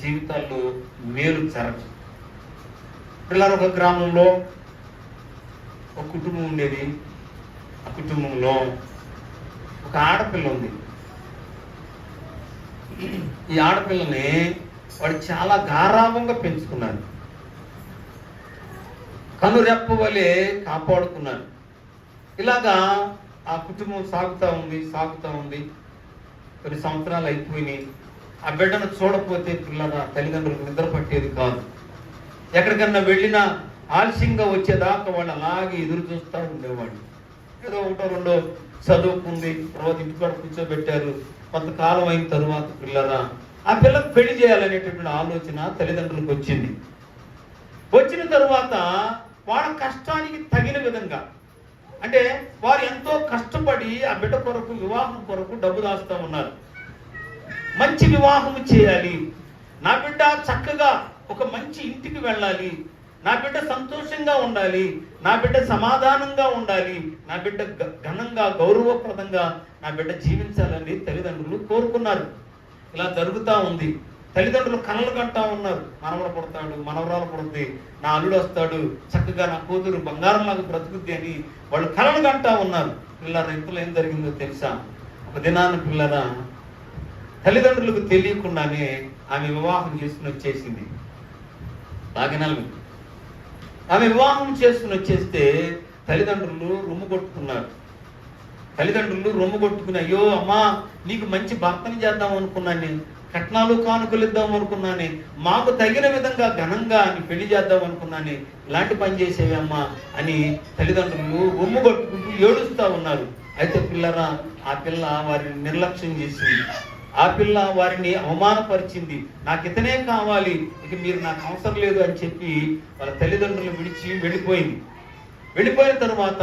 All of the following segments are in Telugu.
జీవితాల్లో మేలు జరగదు. పిల్లలు ఒక గ్రామంలో ఒక కుటుంబం ఉండేది. ఆ కుటుంబంలో ఒక ఆడపిల్ల ఉంది. ఈ ఆడపిల్లని వాడు చాలా గారాభంగా పెంచుకున్నారు. కనురెప్ప వలె కాపాడుకున్నారు. ఇలాగా ఆ కుటుంబం సాగుతూ ఉంది. కొన్ని సంవత్సరాలు అయిపోయినాయి. ఆ బిడ్డను చూడకపోతే పిల్లల తల్లిదండ్రులకు నిద్ర పట్టేది కాదు. ఎక్కడికన్నా వెళ్ళినా ఆలస్యంగా వచ్చేదాకా వాళ్ళు అలాగే ఎదురు చూస్తూ ఉండేవాళ్ళు. ఏదో ఒకటో రెండో చదువుకుంది, తర్వాత ఇంటికాడ కూర్చోబెట్టారు. కొంతకాలం అయిన తరువాత పిల్లరా ఆ పిల్లకు పెళ్లి చేయాలనేటటువంటి ఆలోచన తల్లిదండ్రులకు వచ్చింది. వచ్చిన తరువాత వాళ్ళ కష్టానికి తగిన విధంగా, అంటే వారు ఎంతో కష్టపడి ఆ బిడ్డ కొరకు, వివాహం కొరకు డబ్బు దాస్తూ ఉన్నారు. మంచి వివాహం చేయాలి, నా బిడ్డ చక్కగా ఒక మంచి ఇంటికి వెళ్ళాలి, నా బిడ్డ సంతోషంగా ఉండాలి, నా బిడ్డ సమాధానంగా ఉండాలి, నా బిడ్డ ఘనంగా గౌరవప్రదంగా నా బిడ్డ జీవించాలని తల్లిదండ్రులు కోరుకున్నారు. ఇలా జరుగుతూ ఉంది. తల్లిదండ్రులు కలలు కంటా ఉన్నారు. మనవడు పుడతాడు, మనవరాలు పుడుతుంది, నా అల్లుడు వస్తాడు, చక్కగా నా కూతురు బంగారంలాగా బ్రతుకుద్ది అని వాళ్ళు కలలు కంటా ఉన్నారు. పిల్లరా ఇంట్లో ఏం జరిగిందో తెలుసా? ఒక దినాన పిల్లరా తల్లిదండ్రులకు తెలియకుండానే ఆమె వివాహం చేసుకుని వచ్చేసింది. బాగినాలు ఆమె వివాహం చేసుకుని వచ్చేస్తే తల్లిదండ్రులు రొమ్ము కొట్టుకుని, అయ్యో అమ్మా, నీకు మంచి భర్తని చేద్దాం అనుకున్నాను, కట్నాలు కానుకలు ఇద్దాం అనుకున్నాను, మాకు తగిన విధంగా ఘనంగా అని పెళ్లి చేద్దాం అనుకున్నాను, ఇలాంటి పని చేసేవమ్మా అని తల్లిదండ్రులు రొమ్ము కొట్టుకుంటూ ఏడుస్తూ ఉన్నారు. అయితే పిల్లరా ఆ పిల్ల వారిని నిర్లక్ష్యం చేసింది. ఆ పిల్ల వారిని అవమానపరిచింది. నాకు ఇతనే కావాలి, ఇక మీరు నాకు అవసరం లేదు అని చెప్పి వాళ్ళ తల్లిదండ్రులు విడిచి వెళ్ళిపోయింది. వెళ్ళిపోయిన తర్వాత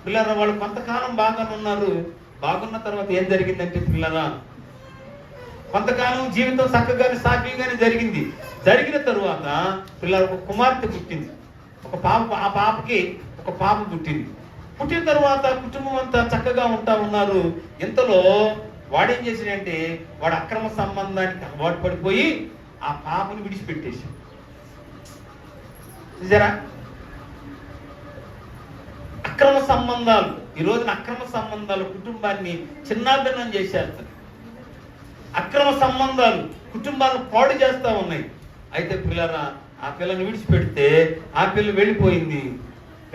పిల్లరా వాళ్ళు కొంతకాలం బాగానే ఉన్నారు. బాగున్న తర్వాత ఏం జరిగిందంటే పిల్లరా కొంతకాలం జీవితం చక్కగానే సాఫీగానే జరిగింది. జరిగిన తరువాత పిల్లలకు కుమార్తె పుట్టింది. ఒక పాప, ఆ పాపకి ఒక పాప పుట్టింది. పుట్టిన తర్వాత కుటుంబం అంతా చక్కగా ఉంటా ఉన్నారు. ఇంతలో వాడేం చేశాడంటే వాడు అక్రమ సంబంధానికి అలవాటు పడిపోయి ఆ పాపని విడిచిపెట్టేశాడు. చూసారా? అక్రమ సంబంధాలు, ఈ రోజున అక్రమ సంబంధాలు కుటుంబాన్ని చిన్నాభిన్నం చేసేస్తాయి. అక్రమ సంబంధాలు కుటుంబాలను పాడు చేస్తూ ఉన్నాయి. అయితే పిల్లరా ఆ పిల్లని విడిచిపెడితే ఆ పిల్ల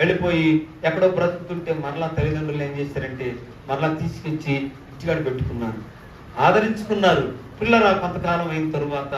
వెళ్ళిపోయి ఎక్కడో బ్రతుకుతుంటే మరలా తల్లిదండ్రులు ఏం చేశారంటే మరలా తీసుకొచ్చి ఇంటికాడ పెట్టుకున్నారు, ఆదరించుకున్నారు. పిల్లరా కొంతకాలం అయిన తరువాత